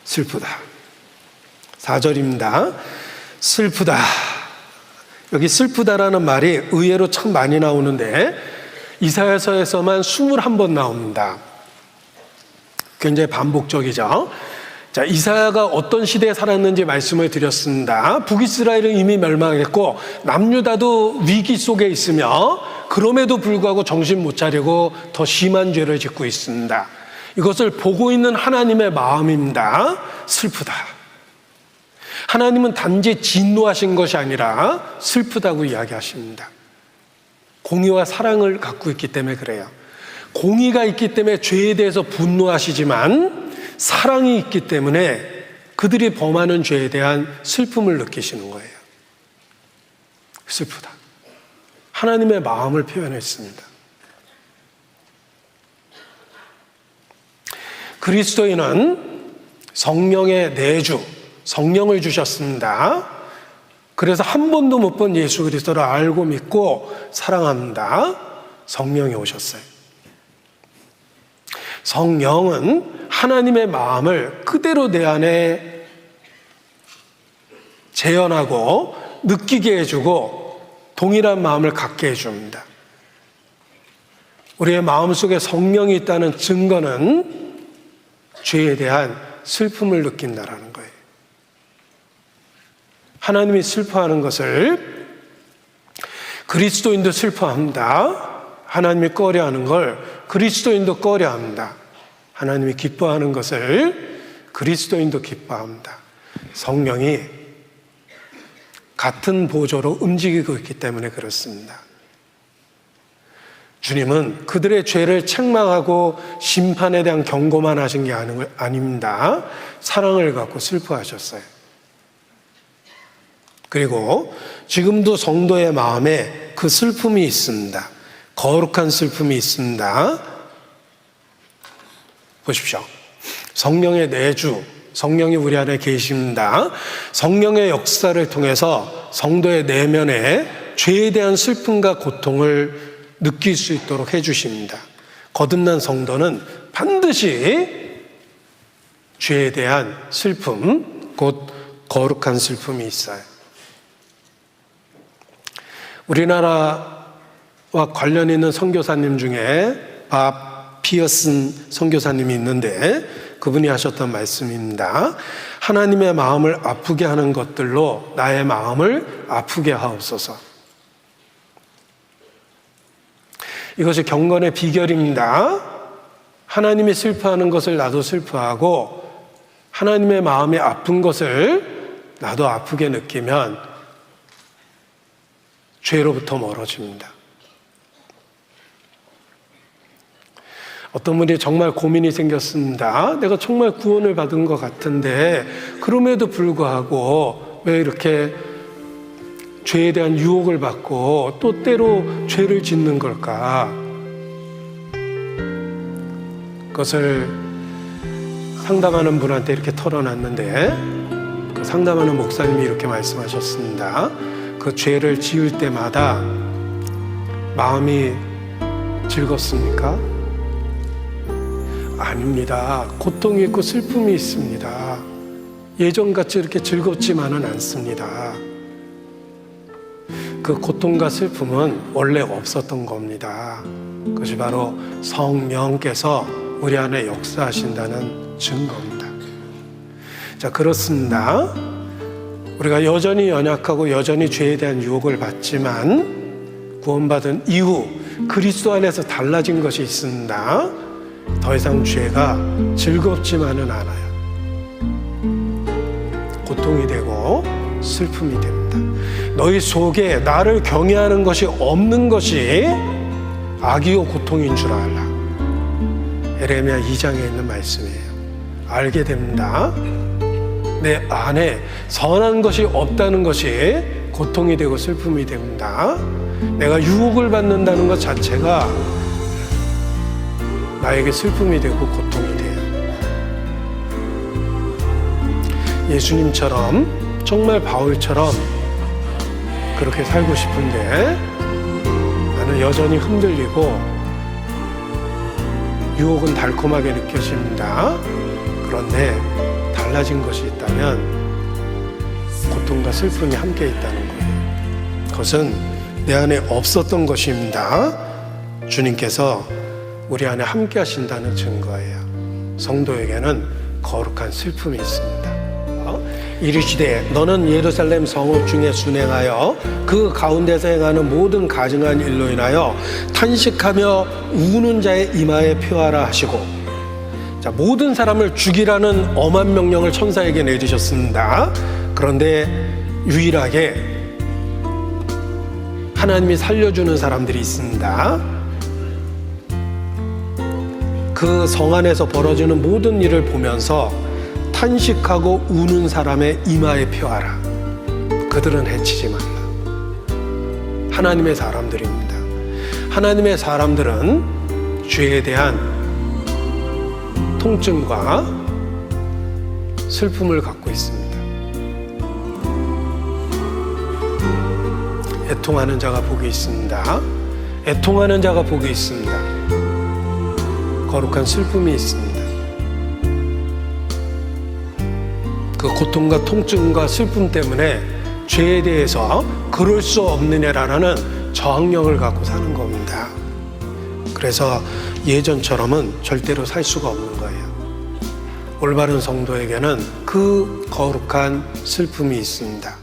슬프다. 4절입니다. 슬프다. 여기 슬프다라는 말이 의외로 참 많이 나오는데 이사야서에서만 21번 나옵니다. 굉장히 반복적이죠. 자, 이사야가 어떤 시대에 살았는지 말씀을 드렸습니다. 북이스라엘은 이미 멸망했고 남유다도 위기 속에 있으며 그럼에도 불구하고 정신 못 차리고 더 심한 죄를 짓고 있습니다. 이것을 보고 있는 하나님의 마음입니다. 슬프다. 하나님은 단지 진노하신 것이 아니라 슬프다고 이야기하십니다. 공의와 사랑을 갖고 있기 때문에 그래요. 공의가 있기 때문에 죄에 대해서 분노하시지만 사랑이 있기 때문에 그들이 범하는 죄에 대한 슬픔을 느끼시는 거예요. 슬프다. 하나님의 마음을 표현했습니다. 그리스도인은 성령의 내주, 성령을 주셨습니다. 그래서 한 번도 못 본 예수 그리스도를 알고 믿고 사랑합니다. 성령이 오셨어요. 성령은 하나님의 마음을 그대로 내 안에 재현하고 느끼게 해주고 동일한 마음을 갖게 해줍니다. 우리의 마음속에 성령이 있다는 증거는 죄에 대한 슬픔을 느낀다라는 거예요. 하나님이 슬퍼하는 것을 그리스도인도 슬퍼합니다. 하나님이 꺼려하는 걸 그리스도인도 꺼려합니다. 하나님이 기뻐하는 것을 그리스도인도 기뻐합니다. 성령이 같은 보조로 움직이고 있기 때문에 그렇습니다. 주님은 그들의 죄를 책망하고 심판에 대한 경고만 하신 게 아닙니다. 사랑을 갖고 슬퍼하셨어요. 그리고 지금도 성도의 마음에 그 슬픔이 있습니다. 거룩한 슬픔이 있습니다. 보십시오. 성령의 내주, 성령이 우리 안에 계십니다. 성령의 역사를 통해서 성도의 내면에 죄에 대한 슬픔과 고통을 느낄 수 있도록 해주십니다. 거듭난 성도는 반드시 죄에 대한 슬픔, 곧 거룩한 슬픔이 있어요. 우리나라와 관련 있는 선교사님 중에 밥 피어슨 선교사님이 있는데 그분이 하셨던 말씀입니다. 하나님의 마음을 아프게 하는 것들로 나의 마음을 아프게 하옵소서. 이것이 경건의 비결입니다. 하나님이 슬퍼하는 것을 나도 슬퍼하고 하나님의 마음이 아픈 것을 나도 아프게 느끼면 죄로부터 멀어집니다. 어떤 분이 정말 고민이 생겼습니다. 내가 정말 구원을 받은 것 같은데 그럼에도 불구하고 왜 이렇게 죄에 대한 유혹을 받고 또 때로 죄를 짓는 걸까? 그것을 상담하는 분한테 이렇게 털어놨는데 그 상담하는 목사님이 이렇게 말씀하셨습니다. 그 죄를 지을 때마다 마음이 즐겁습니까? 아닙니다. 고통이 있고 슬픔이 있습니다. 예전같이 이렇게 즐겁지만은 않습니다. 그 고통과 슬픔은 원래 없었던 겁니다. 그것이 바로 성령께서 우리 안에 역사하신다는 증거입니다. 자, 그렇습니다. 우리가 여전히 연약하고 여전히 죄에 대한 유혹을 받지만 구원받은 이후 그리스도 안에서 달라진 것이 있습니다. 더 이상 죄가 즐겁지만은 않아요. 고통이 되고 슬픔이 됩니다. 너희 속에 나를 경외하는 것이 없는 것이 악이요 고통인 줄 알라. 에레미야 2장에 있는 말씀이에요. 알게 됩니다. 내 안에 선한 것이 없다는 것이 고통이 되고 슬픔이 됩니다. 내가 유혹을 받는다는 것 자체가 나에게 슬픔이 되고 고통이 돼요. 예수님처럼 정말 바울처럼 그렇게 살고 싶은데 나는 여전히 흔들리고 유혹은 달콤하게 느껴집니다. 그런데 달라진 것이 있다면 고통과 슬픔이 함께 있다는 거예요. 그것은 내 안에 없었던 것입니다. 주님께서 우리 안에 함께 하신다는 증거예요. 성도에게는 거룩한 슬픔이 있습니다. 이르시되 너는 예루살렘 성읍 중에 순행하여 그 가운데서 행하는 모든 가증한 일로 인하여 탄식하며 우는 자의 이마에 표하라 하시고, 자, 모든 사람을 죽이라는 엄한 명령을 천사에게 내리셨습니다. 그런데 유일하게 하나님이 살려주는 사람들이 있습니다. 그 성 안에서 벌어지는 모든 일을 보면서 탄식하고 우는 사람의 이마에 표하라. 그들은 해치지 말라. 하나님의 사람들입니다. 하나님의 사람들은 죄에 대한 통증과 슬픔을 갖고 있습니다. 애통하는 자가 복이 있습니다. 애통하는 자가 복이 있습니다. 거룩한 슬픔이 있습니다. 그 고통과 통증과 슬픔 때문에 죄에 대해서 그럴 수 없느냐라는 저항력을 갖고 사는 겁니다. 그래서 예전처럼은 절대로 살 수가 없는 거예요. 올바른 성도에게는 그 거룩한 슬픔이 있습니다.